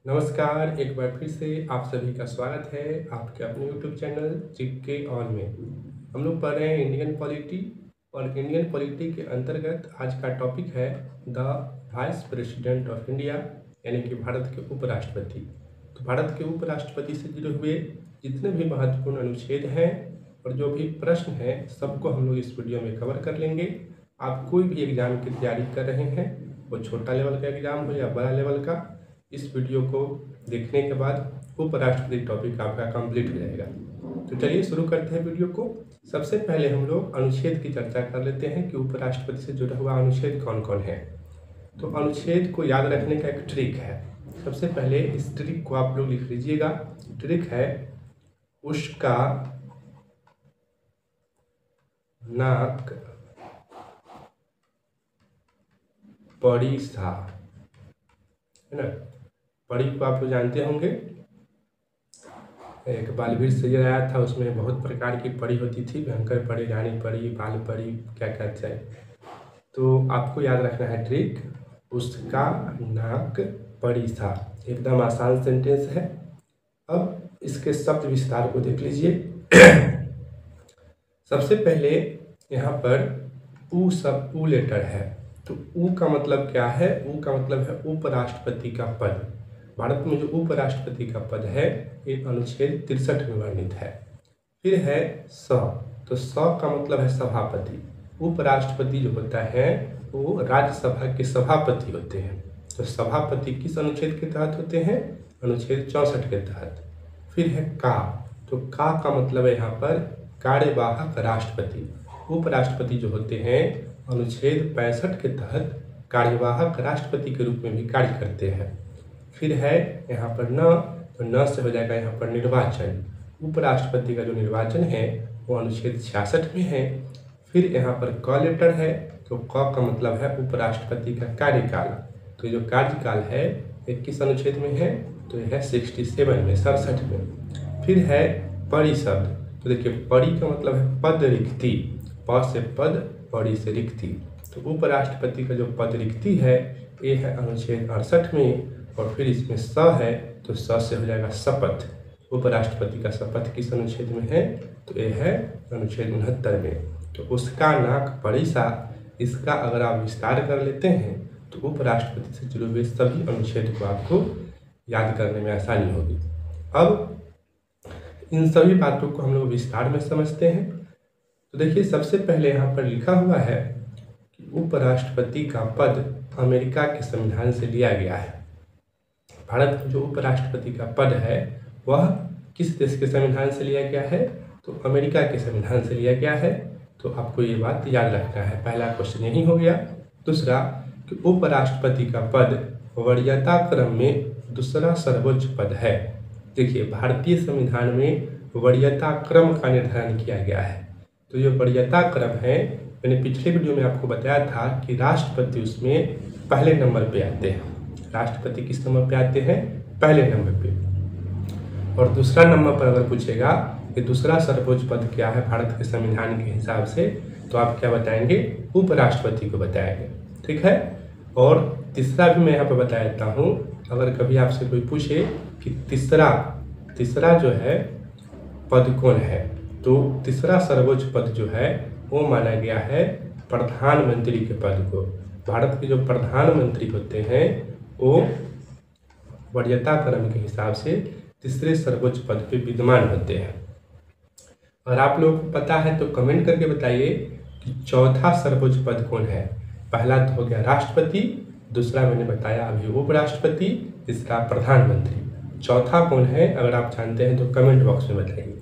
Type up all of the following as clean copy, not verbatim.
नमस्कार, एक बार फिर से आप सभी का स्वागत है आपके अपने यूट्यूब चैनल जीके ऑन में। हम लोग पढ़ रहे हैं इंडियन पॉलिटी और इंडियन पॉलिटी के अंतर्गत आज का टॉपिक है the vice president of India, यानी कि भारत के उपराष्ट्रपति। तो भारत के उपराष्ट्रपति से जुड़े हुए जितने भी महत्वपूर्ण अनुच्छेद हैं और जो भी प्रश्न हैं सबको हम लोग इस वीडियो में कवर कर लेंगे। आप कोई भी एग्ज़ाम की तैयारी कर रहे हैं, वो छोटा लेवल का एग्ज़ाम हो या बड़ा लेवल का, इस वीडियो को देखने के बाद उपराष्ट्रपति टॉपिक आपका कंप्लीट हो जाएगा। तो चलिए शुरू करते हैं वीडियो को। सबसे पहले हम लोग अनुच्छेद की चर्चा कर लेते हैं कि उपराष्ट्रपति से जुड़ा हुआ अनुच्छेद कौन कौन है। तो अनुच्छेद को याद रखने का एक ट्रिक है। सबसे पहले इस ट्रिक को आप लोग लिख लीजिएगा। ट्रिक है उसका नाक बड़ी सा, है ना। परी को आप लोग जानते होंगे, एक बालवीर सैयद आया था, उसमें बहुत प्रकार की परी होती थी, भयंकर परी, रानी परी, बाल परी, क्या कहते हैं। तो आपको याद रखना है ट्रिक, उसका नाक बड़ी सा। एकदम आसान सेंटेंस है। अब इसके शब्द विस्तार को देख लीजिए। सबसे पहले यहाँ पर ऊ लेटर है। तो ऊ का मतलब क्या है? ऊ का मतलब है उपराष्ट्रपति का पद। भारत में जो उपराष्ट्रपति का पद है ये अनुच्छेद 63 में वर्णित है। फिर है स। तो स का मतलब है सभापति। उपराष्ट्रपति जो होता है वो राज्यसभा के सभापति होते हैं। तो सभापति किस अनुच्छेद के तहत होते हैं? अनुच्छेद 64 के तहत। फिर है का। तो का मतलब है यहाँ पर कार्यवाहक राष्ट्रपति। उपराष्ट्रपति जो होते हैं अनुच्छेद 65 के तहत कार्यवाहक राष्ट्रपति के रूप में भी कार्य करते हैं। फिर है यहाँ पर न। तो न से हो जाएगा यहाँ पर निर्वाचन। उपराष्ट्रपति का जो निर्वाचन है वो अनुच्छेद 66 में है। फिर यहाँ पर क लेटर है। तो क का मतलब है उपराष्ट्रपति का कार्यकाल। तो जो कार्यकाल है ये किस अनुच्छेद में है? तो यह है 67 में, 67 में। फिर है परिषद। तो देखिए परी का मतलब है पद रिक्ति। प से पद, परी से रिक्ति। तो उपराष्ट्रपति का जो पद रिक्ति है ये है अनुच्छेद 68 में। और फिर इसमें स है तो स से हो जाएगा शपथ। उपराष्ट्रपति का शपथ किस अनुच्छेद में है? तो ये है अनुच्छेद 69 में। तो उसका नाक बड़ी सा, इसका अगर आप विस्तार कर लेते हैं तो उपराष्ट्रपति से जुड़े हुए सभी अनुच्छेद को आपको याद करने में आसानी होगी। अब इन सभी बातों को हम लोग विस्तार में समझते हैं। तो देखिए सबसे पहले यहाँ पर लिखा हुआ है कि उपराष्ट्रपति का पद अमेरिका के संविधान से लिया गया है। भारत में जो उपराष्ट्रपति का पद है वह किस देश के संविधान से लिया गया है? तो अमेरिका के संविधान से लिया गया है। तो आपको ये बात याद रखना है। पहला क्वेश्चन यही हो गया। दूसरा कि उपराष्ट्रपति का पद वरीयता क्रम में दूसरा सर्वोच्च पद है। देखिए भारतीय संविधान में वरीयता क्रम का निर्धारण किया गया है। तो जो वरीयता क्रम है, मैंने पिछले वीडियो में आपको बताया था कि राष्ट्रपति उसमें पहले नंबर पे आते हैं। राष्ट्रपति किस नंबर पे आते हैं? पहले नंबर पे। और दूसरा नंबर पर अगर पूछेगा कि दूसरा सर्वोच्च पद क्या है भारत के संविधान के हिसाब से, तो आप क्या बताएंगे? उपराष्ट्रपति को बताएंगे। ठीक है। और तीसरा भी मैं यहाँ पर बता देता हूँ। अगर कभी आपसे कोई पूछे कि तीसरा जो है पद कौन है, तो तीसरा सर्वोच्च पद जो है वो माना गया है प्रधानमंत्री के पद को। भारत के जो प्रधानमंत्री होते हैं वो वरीयता क्रम के हिसाब से तीसरे सर्वोच्च पद पे विद्यमान होते हैं। और आप लोगों को पता है तो कमेंट करके बताइए कि चौथा सर्वोच्च पद कौन है। पहला तो हो गया राष्ट्रपति, दूसरा मैंने बताया अभी उपराष्ट्रपति, तीसरा प्रधानमंत्री। चौथा कौन है? अगर आप जानते हैं तो कमेंट बॉक्स में बताइए।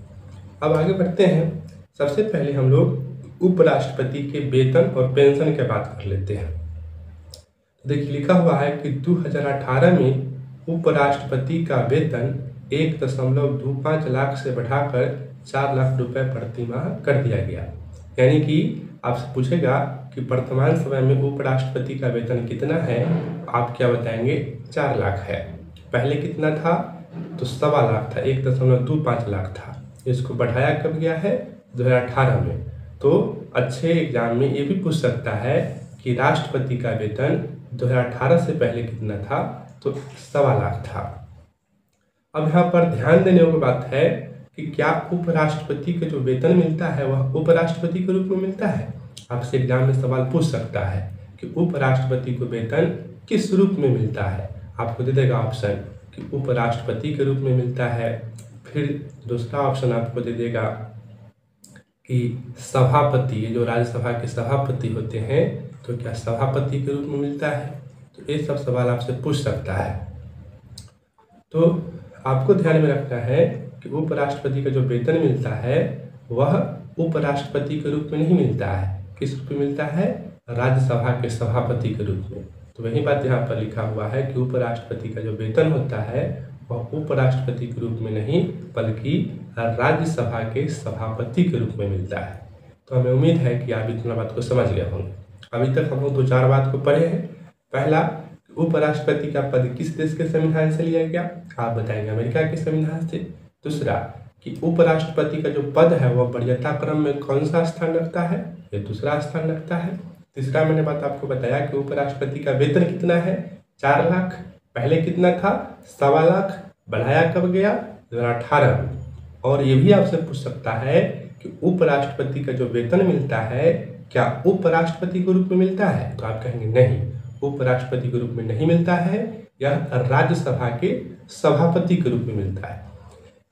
अब आगे बढ़ते हैं। सबसे पहले हम लोग उपराष्ट्रपति के वेतन और पेंशन की बात कर लेते हैं। देखिए लिखा हुआ है कि 2018 में उपराष्ट्रपति का वेतन 1.25 लाख से बढ़ाकर 4 लाख रुपए प्रति माह कर दिया गया। यानी कि आपसे पूछेगा कि वर्तमान समय में उपराष्ट्रपति का वेतन कितना है, आप क्या बताएंगे? 4 लाख है। पहले कितना था? तो 1.25 लाख था, 1.25 लाख था। इसको बढ़ाया कब गया है? 2018 में। तो अच्छे एग्जाम में ये भी पूछ सकता है कि राष्ट्रपति का वेतन 2018 से पहले कितना था? तो 1.25 लाख था। अब यहाँ पर ध्यान देने की बात है कि क्या उपराष्ट्रपति का जो वेतन मिलता है वह उपराष्ट्रपति के रूप में मिलता है। आपसे एग्जाम में सवाल पूछ सकता है कि उपराष्ट्रपति को वेतन किस रूप में मिलता है। आपको दे देगा ऑप्शन कि उपराष्ट्रपति के रूप में मिलता है, फिर दूसरा ऑप्शन आपको दे देगा कि सभापति, ये जो राज्यसभा के सभापति होते हैं तो क्या सभापति के रूप में मिलता है। तो ये सब सवाल आपसे पूछ सकता है। तो आपको ध्यान में रखना है कि उपराष्ट्रपति का जो वेतन मिलता है वह उपराष्ट्रपति के रूप में नहीं मिलता है। किस रूप में मिलता है, राज्यसभा के सभापति के रूप में। तो वही बात यहाँ पर लिखा हुआ है कि उपराष्ट्रपति का जो वेतन होता है वह उपराष्ट्रपति के रूप में नहीं बल्कि राज्यसभा के सभापति के रूप में मिलता है। तो हमें उम्मीद है कि आप इतना बात को समझ गए होंगे। अभी तक हम लोग 2-4 बात को पढ़े हैं। पहला, उपराष्ट्रपति का पद किस देश के संविधान से लिया गया, आप बताएंगे अमेरिका के संविधान से। दूसरा कि उपराष्ट्रपति का जो पद है वह वरीयता क्रम में कौन सा स्थान रखता है, ये दूसरा स्थान रखता है। तीसरा मैंने बात आपको बताया कि उपराष्ट्रपति का वेतन कितना है, 4 लाख। पहले कितना था, 1.25 लाख। बढ़ाया कब गया, 2018 में। और ये भी आपसे पूछ सकता है कि उपराष्ट्रपति का जो वेतन मिलता है क्या उपराष्ट्रपति के रूप में मिलता है। तो आप कहेंगे नहीं, उपराष्ट्रपति के रूप में नहीं मिलता है, यह राज्यसभा के सभापति के रूप में मिलता है।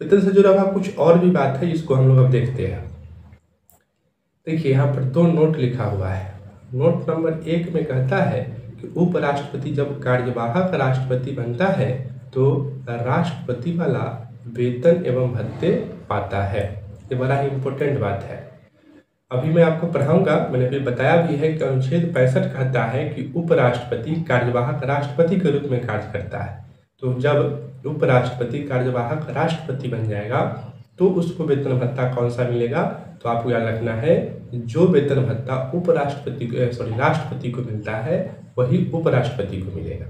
वेतन से जुड़ा हुआ कुछ और भी बात है जिसको हम लोग अब देखते हैं। देखिए यहाँ पर 2 नोट लिखा हुआ है। नोट नंबर 1 में कहता है कि उपराष्ट्रपति जब कार्यवाहक राष्ट्रपति बनता है तो राष्ट्रपति वाला वेतन एवं भत्ते पाता है। ये बड़ा ही इम्पोर्टेंट बात है। अभी मैं आपको पढ़ाऊंगा, मैंने भी बताया भी है कि अनुच्छेद 65 कहता है कि उपराष्ट्रपति कार्यवाहक राष्ट्रपति के रूप में कार्य करता है। तो जब उपराष्ट्रपति कार्यवाहक राष्ट्रपति बन जाएगा तो उसको वेतन भत्ता कौन सा मिलेगा। तो आपको याद रखना है जो वेतन भत्ता राष्ट्रपति को मिलता है वही उपराष्ट्रपति को मिलेगा।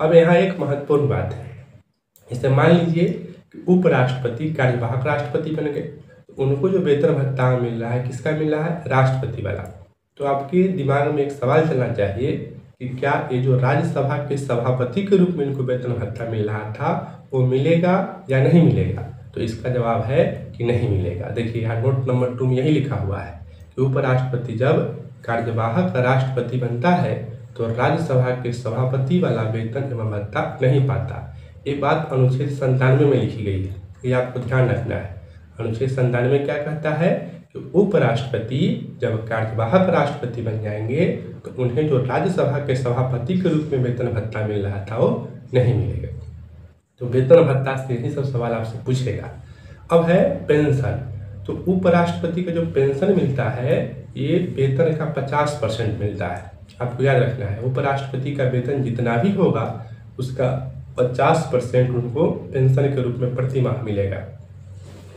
अब यहाँ एक महत्वपूर्ण बात है, इसे मान लीजिए कि उपराष्ट्रपति कार्यवाहक राष्ट्रपति बन गए, तो उनको जो वेतन भत्ता मिल रहा है किसका मिल रहा है, राष्ट्रपति वाला। तो आपके दिमाग में एक सवाल चलना चाहिए कि क्या ये जो राज्यसभा के सभापति के रूप में इनको वेतन भत्ता मिल रहा था वो मिलेगा या नहीं मिलेगा। तो इसका जवाब है कि नहीं मिलेगा। देखिए यहाँ नोट नंबर 2 में यही लिखा हुआ है कि उपराष्ट्रपति जब कार्यवाहक राष्ट्रपति बनता है तो राज्यसभा के सभापति वाला वेतन एवं भत्ता नहीं पाता। ये बात अनुच्छेद 97 में लिखी गई है, ये आपको ध्यान रखना है। अनुच्छेद 97 में क्या कहता है कि उपराष्ट्रपति जब कार्यवाहक राष्ट्रपति बन जाएंगे तो उन्हें जो राज्यसभा के सभापति के रूप में वेतन भत्ता मिल रहा था वो नहीं मिलेगा। तो वेतन भत्ता से यही सब सवाल आपसे पूछेगा। अब है पेंशन। तो उपराष्ट्रपति का जो पेंशन मिलता है ये वेतन का 50% मिलता है। आपको याद रखना है उपराष्ट्रपति का वेतन जितना भी होगा उसका 50% उनको पेंशन के रूप में प्रति माह मिलेगा।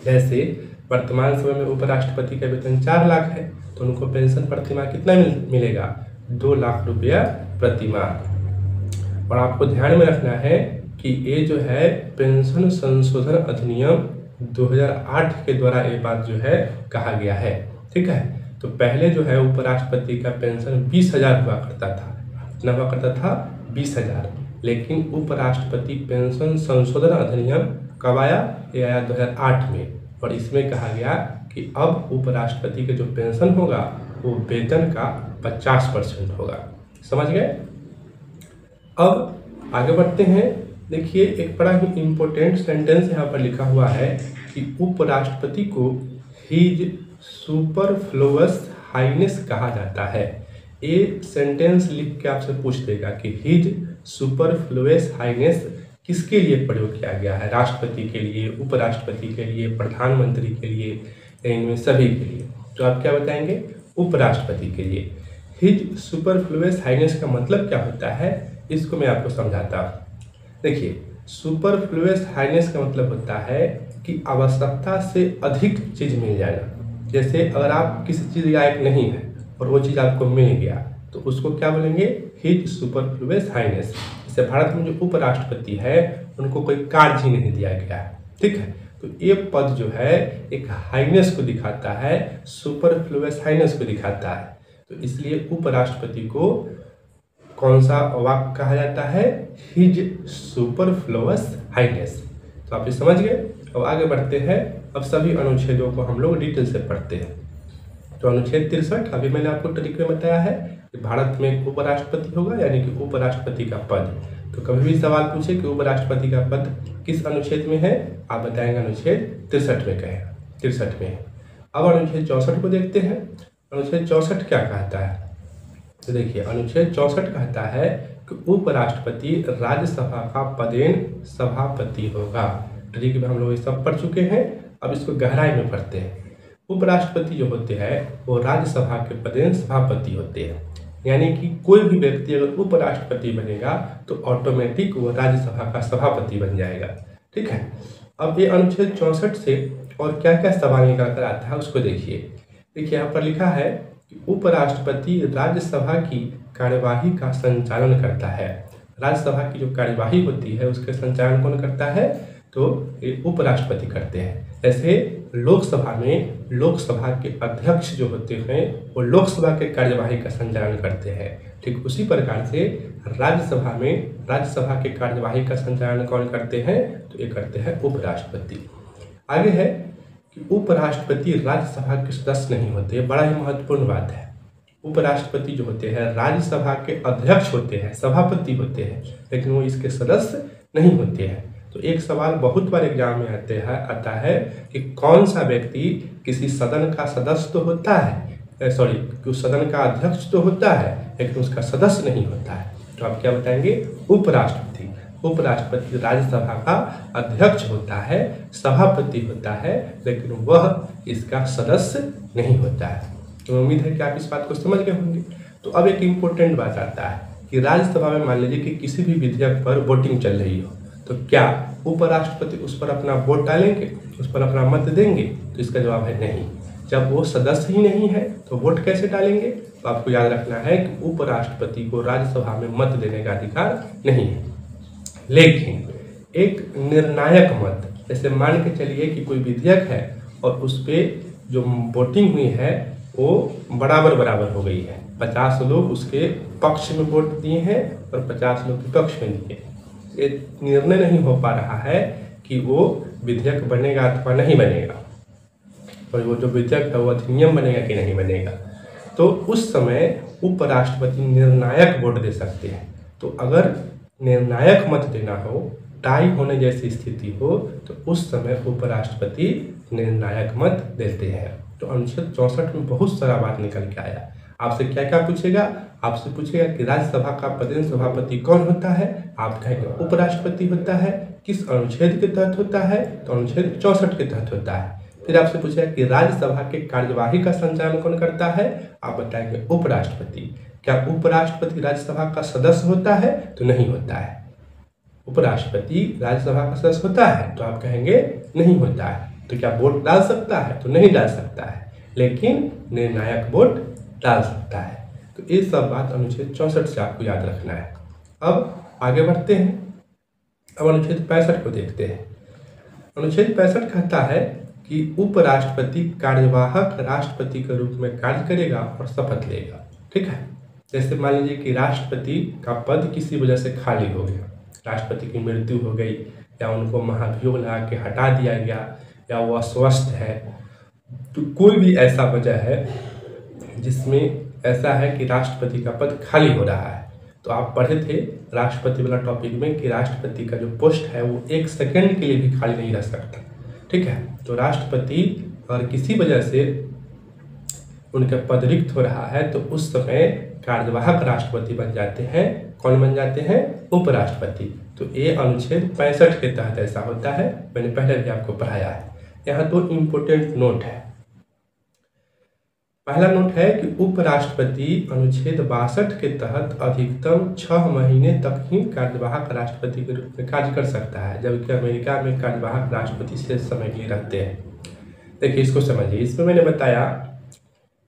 जैसे वर्तमान समय में उपराष्ट्रपति का वेतन 4 लाख है तो उनको पेंशन प्रति माह कितना मिलेगा, 2 लाख रुपया प्रति माह। और आपको ध्यान में रखना है कि ये जो है पेंशन संशोधन अधिनियम 2008 के द्वारा ये बात जो है कहा गया है। ठीक है, तो पहले जो है उपराष्ट्रपति का पेंशन 20,000 हुआ करता था। कितना हुआ करता था, 20,000। लेकिन उपराष्ट्रपति पेंशन संशोधन अधिनियम कब आया, ये आया 2008 में। और इसमें कहा गया कि अब उपराष्ट्रपति का जो पेंशन होगा वो वेतन का 50% होगा। समझ गए। अब आगे बढ़ते हैं। देखिए एक बड़ा ही इम्पोर्टेंट सेंटेंस यहाँ पर लिखा हुआ है कि उपराष्ट्रपति को हिज सुपरफ्लुअस हाइनेस कहा जाता है। ये सेंटेंस लिख के आपसे पूछ देगा कि हिज सुपरफ्लुअस हाइनेस किसके लिए प्रयोग किया गया है, राष्ट्रपति के लिए, उपराष्ट्रपति के लिए, प्रधानमंत्री के लिए, इनमें सभी के लिए। तो आप क्या बताएंगे, उपराष्ट्रपति के लिए। हिज सुपरफ्लुअस हाइनेस का मतलब क्या होता है इसको मैं आपको समझाता हूँ। देखिए सुपरफ्लुअस हाइनेस का मतलब होता है कि आवश्यकता से अधिक चीज़ मिल जाना। जैसे अगर आप किसी चीज़ लायक नहीं है और वो चीज़ आपको मिल गया तो उसको क्या बोलेंगे, हिज सुपरफ्लुअस हाइनेस। जैसे भारत में जो उपराष्ट्रपति है उनको कोई कार्य ही नहीं दिया गया है। ठीक है, तो ये पद जो है एक हाइनेस को दिखाता है, सुपरफ्लुअस हाइनेस को दिखाता है। तो इसलिए उपराष्ट्रपति को कौन सा वाक्य कहा जाता है, हिज सुपरफ्लुअस हाइनेस। तो आप ये समझ गए। अब आगे बढ़ते हैं, अब सभी अनुच्छेदों को हम लोग डिटेल से पढ़ते हैं। तो अनुच्छेद 63, अभी मैंने आपको ट्रिक में बताया है कि भारत में उपराष्ट्रपति होगा, यानी कि उपराष्ट्रपति का पद। तो कभी भी सवाल पूछे कि उपराष्ट्रपति का पद किस अनुच्छेद में है, आप बताएंगे अनुच्छेद 63 में कहेगा, 63 में है। अब अनुच्छेद 64 को देखते हैं। अनुच्छेद 64 क्या कहता है, तो देखिए अनुच्छेद 64 कहता है कि उपराष्ट्रपति राज्यसभा का पदेन सभापति होगा। ट्रिक में हम लोग ये सब पढ़ चुके हैं, अब इसको गहराई में पढ़ते हैं। उपराष्ट्रपति जो होते हैं वो राज्यसभा के पदेन सभापति होते हैं, यानी कि कोई भी व्यक्ति अगर उपराष्ट्रपति बनेगा तो ऑटोमेटिक वो राज्यसभा का सभापति बन जाएगा। ठीक है, अब ये अनुच्छेद 64 से और क्या क्या सवाल निकल कर आता है उसको देखिए। देखिए यहाँ पर लिखा है कि उपराष्ट्रपति राज्यसभा की कार्यवाही का संचालन करता है। राज्यसभा की जो कार्यवाही होती है उसके संचालन कौन करता है, तो ये उपराष्ट्रपति करते हैं। जैसे लोकसभा में लोकसभा के अध्यक्ष जो होते हैं वो लोकसभा के कार्यवाही का संचालन करते हैं, ठीक उसी प्रकार से राज्यसभा में राज्यसभा के कार्यवाही का संचालन कौन करते हैं, तो ये करते हैं उपराष्ट्रपति। आगे है कि उपराष्ट्रपति राज्यसभा के सदस्य नहीं होते, बड़ा ही महत्वपूर्ण बात है। उपराष्ट्रपति जो होते हैं राज्यसभा के अध्यक्ष होते हैं, सभापति होते हैं, लेकिन वो इसके सदस्य नहीं होते हैं। तो एक सवाल बहुत बार एग्जाम में आता है कि कौन सा व्यक्ति किसी सदन का सदस्य तो होता है, उस सदन का अध्यक्ष तो होता है लेकिन उसका सदस्य नहीं होता है। तो आप क्या बताएंगे, उपराष्ट्रपति। उपराष्ट्रपति राज्यसभा का अध्यक्ष होता है, सभापति होता है, लेकिन वह इसका सदस्य नहीं होता है। तो उम्मीद है कि आप इस बात को समझ गए होंगे। तो अब एक इम्पोर्टेंट बात आता है कि राज्यसभा में मान लीजिए कि किसी भी विधेयक पर वोटिंग चल रही हो, तो क्या उपराष्ट्रपति उस पर अपना वोट डालेंगे, उस पर अपना मत देंगे, तो इसका जवाब है नहीं। जब वो सदस्य ही नहीं है तो वोट कैसे डालेंगे, तो आपको याद रखना है कि उपराष्ट्रपति को राज्यसभा में मत देने का अधिकार नहीं है। लेकिन एक निर्णायक मत, जैसे मान के चलिए कि कोई विधेयक है और उस पर जो वोटिंग हुई है वो बराबर हो गई है, 50 लोग उसके पक्ष में वोट दिए हैं और 50 लोग विपक्ष में दिए, ये निर्णय नहीं हो पा रहा है कि वो विधेयक बनेगा अथवा नहीं बनेगा, और वो जो विधेयक है वो अधिनियम बनेगा कि नहीं बनेगा, तो उस समय उपराष्ट्रपति निर्णायक वोट दे सकते हैं। तो अगर निर्णायक मत देना हो, टाई होने जैसी स्थिति हो, तो उस समय उपराष्ट्रपति निर्णायक मत देते हैं। तो अनुच्छेद 64 में बहुत सारा बात निकल के आया। आपसे क्या क्या पूछेगा, आपसे पूछेगा कि राज्यसभा का पदेन सभापति कौन होता है, आप कहेंगे उपराष्ट्रपति होता है। किस अनुच्छेद के तहत होता है, तो अनुच्छेद 64 के तहत होता है। फिर आपसे पूछेगा कि राज्यसभा के कार्यवाही का संचालन कौन करता है, आप बताएंगे उपराष्ट्रपति। क्या उपराष्ट्रपति राज्यसभा का सदस्य होता है, तो नहीं होता है। उपराष्ट्रपति राज्यसभा का सदस्य होता है, तो आप कहेंगे नहीं होता है। तो क्या वोट डाल सकता है, तो नहीं डाल सकता है, लेकिन निर्णायक वोट डाल सकता है। तो ये सब बात अनुच्छेद 64 से आपको याद रखना है। अब आगे बढ़ते हैं, अब अनुच्छेद 65 को देखते हैं। अनुच्छेद 65 कहता है कि उपराष्ट्रपति कार्यवाहक राष्ट्रपति के रूप में कार्य करेगा और शपथ लेगा। ठीक है, जैसे मान लीजिए कि राष्ट्रपति का पद किसी वजह से खाली हो गया, राष्ट्रपति की मृत्यु हो गई, या उनको महाभियोग लगा के हटा दिया गया, या वो अस्वस्थ है, तो कोई भी ऐसा वजह है जिसमें ऐसा है कि राष्ट्रपति का पद खाली हो रहा है। तो आप पढ़े थे राष्ट्रपति वाला टॉपिक में कि राष्ट्रपति का जो पोस्ट है वो 1 सेकंड के लिए भी खाली नहीं रह सकता। ठीक है, तो राष्ट्रपति अगर किसी वजह से उनका पद रिक्त हो रहा है तो उस समय कार्यवाहक राष्ट्रपति बन जाते हैं। कौन बन जाते हैं, उपराष्ट्रपति। तो ये अनुच्छेद 65 के तहत ऐसा होता है, मैंने पहले भी आपको पढ़ाया है। यहाँ 2 इम्पोर्टेंट नोट है। पहला नोट है कि उपराष्ट्रपति अनुच्छेद 62 के तहत अधिकतम 6 महीने तक ही कार्यवाहक राष्ट्रपति के रूप में कार्य कर सकता है, जबकि अमेरिका में कार्यवाहक राष्ट्रपति से समय के लिए रहते हैं। देखिए इसको समझिए, इसमें मैंने बताया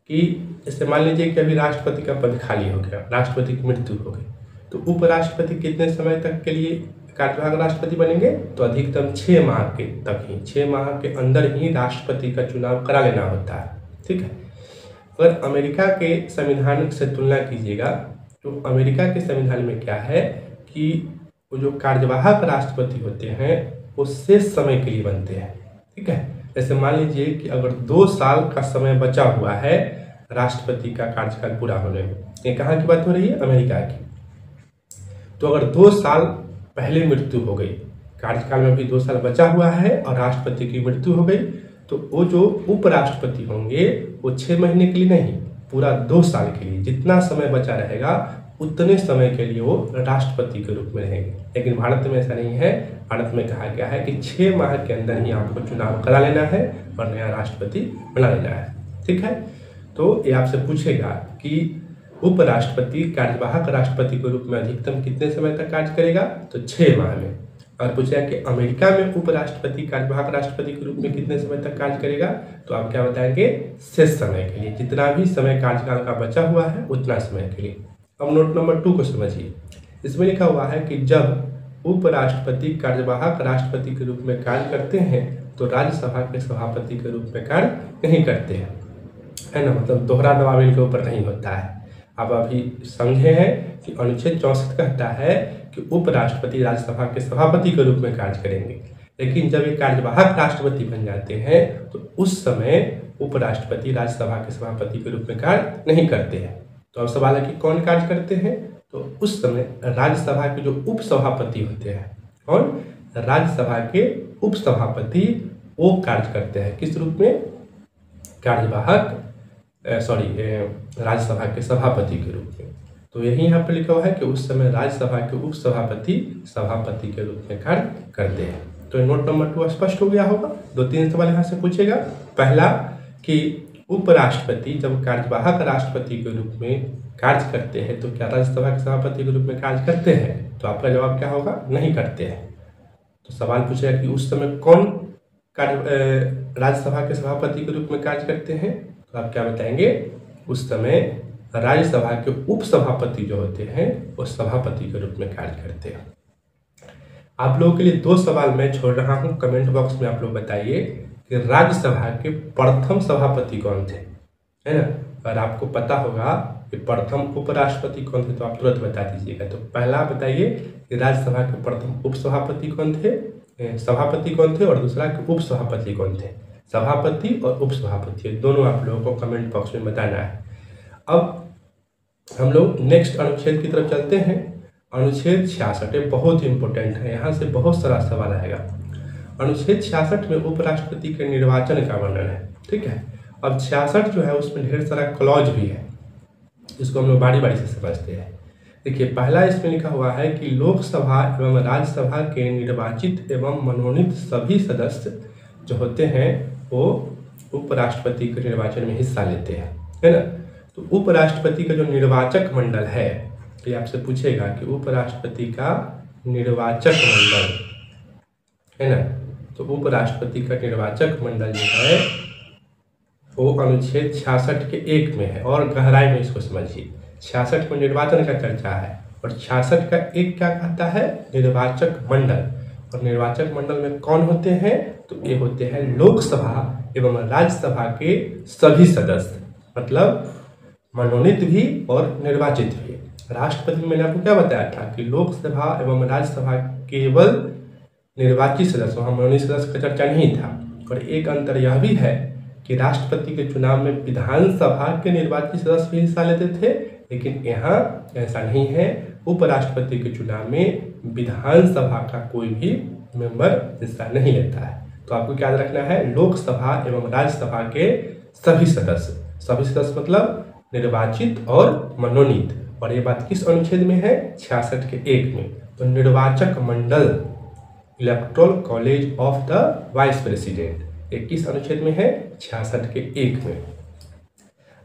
कि जैसे मान लीजिए कि अभी राष्ट्रपति का पद खाली हो गया, राष्ट्रपति की मृत्यु हो गई, तो उपराष्ट्रपति कितने समय तक के लिए कार्यवाहक राष्ट्रपति बनेंगे, तो अधिकतम 6 माह के तक ही, 6 माह के अंदर ही राष्ट्रपति का चुनाव करा लेना होता है। ठीक है, अगर अमेरिका के संविधान से तुलना कीजिएगा तो अमेरिका के संविधान में क्या है कि वो जो कार्यवाहक राष्ट्रपति होते हैं वो शेष समय के लिए बनते हैं। ठीक है, जैसे मान लीजिए कि अगर 2 साल का समय बचा हुआ है राष्ट्रपति का कार्यकाल पूरा होने में, ये कहाँ की बात हो रही है? अमेरिका की। तो अगर 2 साल पहले मृत्यु हो गई, कार्यकाल में भी 2 साल बचा हुआ है और राष्ट्रपति की मृत्यु हो गई, तो वो जो उपराष्ट्रपति होंगे वो 6 महीने के लिए नहीं, पूरा 2 साल के लिए जितना समय बचा रहेगा उतने समय के लिए वो राष्ट्रपति के रूप में रहेंगे। लेकिन भारत में ऐसा नहीं है। भारत में कहा गया है कि 6 माह के अंदर ही आपको चुनाव करा लेना है और नया राष्ट्रपति बना लेना है। ठीक है, तो ये आपसे पूछेगा कि उपराष्ट्रपति कार्यवाहक राष्ट्रपति के रूप में अधिकतम कितने समय तक कार्य करेगा? तो 6 माह में। और पूछेगा कि अमेरिका में उपराष्ट्रपति कार्यवाहक राष्ट्रपति के रूप में कितने समय तक कार्य करेगा? तो आप क्या बताएंगे? शेष समय के लिए, जितना भी समय कार्यकाल का बचा हुआ है उतना समय के लिए। अब नोट नंबर 2 को समझिए। इसमें लिखा हुआ है कि जब उपराष्ट्रपति कार्यवाहक राष्ट्रपति के रूप में कार्य करते हैं तो राज्यसभा के सभापति के रूप में कार्य नहीं करते हैं, है ना। मतलब दोहरा दबाव इनके ऊपर नहीं होता है। आप अभी समझे हैं कि अनुच्छेद 64 कहता है कि उपराष्ट्रपति राज्यसभा के सभापति के रूप में कार्य करेंगे, लेकिन जब ये कार्यवाहक राष्ट्रपति बन जाते हैं तो उस समय उपराष्ट्रपति राज्यसभा के सभापति के रूप में कार्य नहीं करते हैं। तो अब सवाल है कि कौन कार्य करते हैं? तो उस समय राज्यसभा के जो उपसभापति होते हैं, कौन? राज्यसभा के उपसभापति, वो कार्य करते हैं किस रूप में? कार्यवाहक राज्यसभा के सभापति के रूप में। तो यही यहाँ पर लिखा हुआ है कि उस समय राज्यसभा के उपसभापति सभापति के रूप में कार्य करते हैं। तो नोट नंबर 2 स्पष्ट हो गया होगा। 2-3 सवाल यहाँ से पूछेगा। पहला कि उपराष्ट्रपति जब कार्यवाहक राष्ट्रपति के रूप में कार्य करते हैं तो क्या राज्यसभा के सभापति के रूप में कार्य करते हैं? तो आपका जवाब क्या होगा? नहीं करते हैं। तो सवाल पूछेगा कि उस समय कौन राज्यसभा के सभापति के रूप में कार्य करते हैं? तो आप क्या बताएंगे? उस समय राज्यसभा के उपसभापति जो होते हैं वो सभापति के रूप में कार्य करते हैं। आप लोगों के लिए 2 सवाल मैं छोड़ रहा हूं, कमेंट बॉक्स में आप लोग बताइए कि राज्यसभा के प्रथम सभापति कौन थे, है ना। और आपको पता होगा कि प्रथम उपराष्ट्रपति कौन थे तो आप तुरंत बता दीजिएगा। तो पहला बताइए कि राज्यसभा के प्रथम उपसभापति कौन थे, सभापति कौन थे, और दूसरा कि उपसभापति कौन थे। सभापति और उपसभापति दोनों आप लोगों को कमेंट बॉक्स में बताना है। अब हम लोग नेक्स्ट अनुच्छेद की तरफ चलते हैं। अनुच्छेद 66 बहुत इंपॉर्टेंट है, यहाँ से बहुत सारा सवाल आएगा। अनुच्छेद 66 में उपराष्ट्रपति के निर्वाचन का वर्णन है। ठीक है, अब 66 जो है उसमें ढेर सारा क्लॉज भी है, इसको हम लोग बारी बारी से समझते हैं। देखिए, पहला इसमें लिखा हुआ है कि लोकसभा एवं राज्यसभा के निर्वाचित एवं मनोनीत सभी सदस्य जो होते हैं वो उपराष्ट्रपति के निर्वाचन में हिस्सा लेते हैं, है ना। तो उपराष्ट्रपति का जो निर्वाचक मंडल है, ये आपसे पूछेगा कि उपराष्ट्रपति का निर्वाचक मंडल, है ना। तो उपराष्ट्रपति का निर्वाचक मंडल जो है वो अनुच्छेद 66 के 1 में है, और गहराई में इसको समझिए। 66 में निर्वाचन का चर्चा है और 66 का 1 क्या कहता है? निर्वाचक मंडल। और निर्वाचक मंडल में कौन होते हैं? तो ये होते हैं लोकसभा एवं राज्यसभा के सभी सदस्य, मतलब मनोनीत भी और निर्वाचित भी। राष्ट्रपति में मैंने आपको क्या बताया था कि लोकसभा एवं राज्यसभा केवल निर्वाचित सदस्य, वहाँ मनोनीत सदस्य का चर्चा नहीं था। और एक अंतर यह भी है कि राष्ट्रपति के चुनाव में विधानसभा के निर्वाचित सदस्य भी हिस्सा लेते थे, लेकिन यहाँ ऐसा नहीं है। उपराष्ट्रपति के चुनाव में विधानसभा का कोई भी मेंबर हिस्सा नहीं लेता है। तो आपको क्या याद रखना है? लोकसभा एवं राज्यसभा के सभी सदस्य मतलब निर्वाचित और मनोनीत। और ये बात किस अनुच्छेद में है? 66 के 1 में। तो निर्वाचक मंडल, electoral college of the vice president, ये किस अनुच्छेद में है? 66 के 1 में।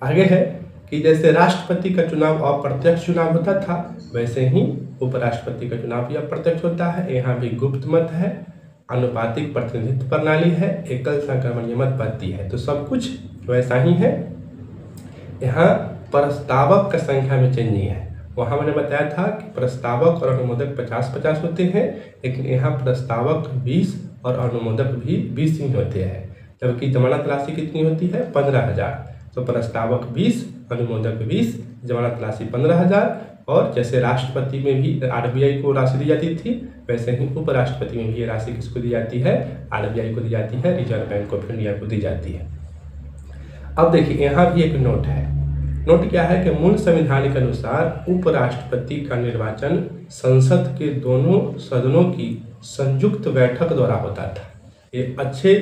आगे है कि जैसे राष्ट्रपति का चुनाव अप्रत्यक्ष चुनाव होता था, वैसे ही उपराष्ट्रपति का चुनाव भी अप्रत्यक्ष होता है। यहाँ भी गुप्त मत है, आनुपातिक प्रतिनिधित्व प्रणाली है, एकल संक्रमणीय मत पद्धति है। तो सब कुछ वैसा ही है। यहाँ प्रस्तावक का संख्या में चेंज नहीं है। वहाँ मैंने बताया था कि प्रस्तावक और अनुमोदक 50-50 होते हैं, लेकिन यहाँ प्रस्तावक 20 और अनुमोदक भी 20 ही होते हैं। जबकि जमानत राशि कितनी होती है? 15,000। तो प्रस्तावक 20, अनुमोदक 20, जमानत राशि 15,000। और जैसे राष्ट्रपति में भी RBI को राशि दी जाती थी, वैसे ही उपराष्ट्रपति में भी ये राशि किसको दी जाती है, RBI को दी जाती है, रिजर्व बैंक ऑफ इंडिया को दी जाती है। अब देखिए यहाँ भी एक नोट है। नोट क्या है कि मूल संविधान के अनुसार उपराष्ट्रपति का निर्वाचन संसद के दोनों सदनों की संयुक्त बैठक द्वारा होता था। ये अच्छे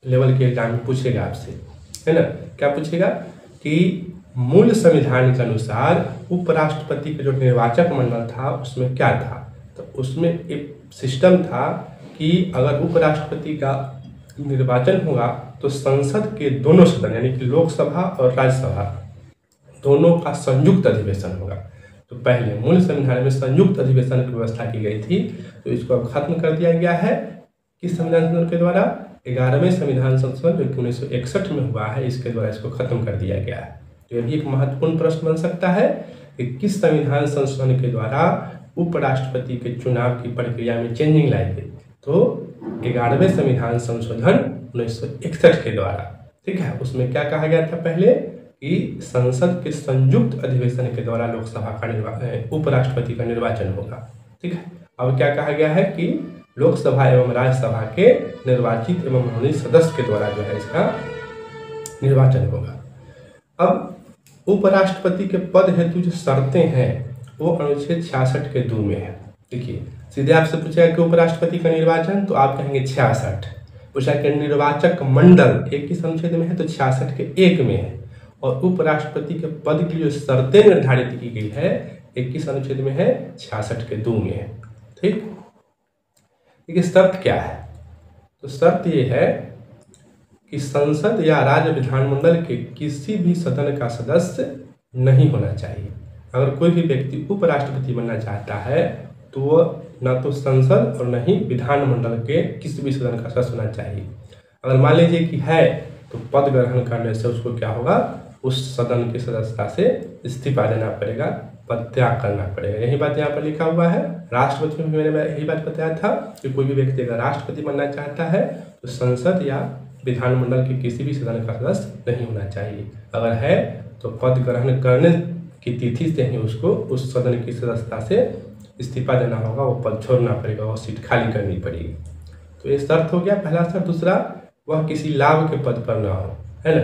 लेवल के एग्जाम में पूछेगा आपसे, है ना। क्या पूछेगा कि मूल संविधान के अनुसार उपराष्ट्रपति का जो निर्वाचक मंडल था उसमें क्या था, तो उसमें एक सिस्टम था कि अगर उपराष्ट्रपति का निर्वाचन होगा तो संसद के दोनों सदन यानी कि लोकसभा और राज्यसभा दोनों का संयुक्त अधिवेशन होगा। तो पहले मूल संविधान में संयुक्त अधिवेशन की व्यवस्था की गई थी, तो इसको अब खत्म कर दिया गया है। किस संविधान संशोधन के द्वारा? 11वें संविधान संशोधन जो कि 1961 में हुआ है, इसके द्वारा इसको खत्म कर दिया गया है। तो यह भी एक महत्वपूर्ण प्रश्न बन सकता है कि किस संविधान संशोधन के द्वारा उपराष्ट्रपति के चुनाव की प्रक्रिया में चेंजिंग लाई गई। तो 11वें संविधान संशोधन 1961 के द्वारा, ठीक है। उसमें क्या कहा गया था पहले कि संसद के संयुक्त अधिवेशन के द्वारा लोकसभा का उपराष्ट्रपति का निर्वाचन होगा, ठीक है। अब क्या कहा गया है कि लोकसभा एवं राज्यसभा के निर्वाचित एवं मनोनीत सदस्य के द्वारा जो है इसका निर्वाचन होगा। अब उपराष्ट्रपति के पद हेतु जो शर्तें हैं वो अनुच्छेद 66 के 2 में है। देखिए सीधे आपसे पूछेगा कि उपराष्ट्रपति का निर्वाचन, तो आप कहेंगे 66। पूछा कि निर्वाचक मंडल एक किस अनुच्छेद में है, तो 66 के 1 में है। और उपराष्ट्रपति के पद की जो शर्तें निर्धारित की गई है 21 अनुच्छेद में है, 66 के 2 में है, ठीक। देखिए शर्त क्या है, तो शर्त ये है कि संसद या राज्य विधानमंडल के किसी भी सदन का सदस्य नहीं होना चाहिए। अगर कोई भी व्यक्ति उपराष्ट्रपति बनना चाहता है तो वह न तो संसद और न ही विधानमंडल के किसी भी सदन का सदस्य होना चाहिए। अगर मान लीजिए कि है तो पद ग्रहण करने से उसको क्या होगा, उस सदन की सदस्यता से इस्तीफा देना पड़ेगा, पद त्याग करना पड़ेगा। यही बात यहाँ पर लिखा हुआ है। राष्ट्रपति में मैंने यही बात बताया था कि कोई भी व्यक्ति अगर राष्ट्रपति बनना चाहता है तो संसद या विधानमंडल के किसी भी सदन का सदस्य नहीं होना चाहिए। अगर है तो पद ग्रहण करने की तिथि से ही उसको उस सदन की सदस्यता से इस्तीफा देना होगा, वो पद छोड़ना पड़ेगा, वो सीट खाली करनी पड़ेगी। तो ये शर्त हो गया पहला शर्त। दूसरा, वह किसी लाभ के पद पर ना हो, है ना।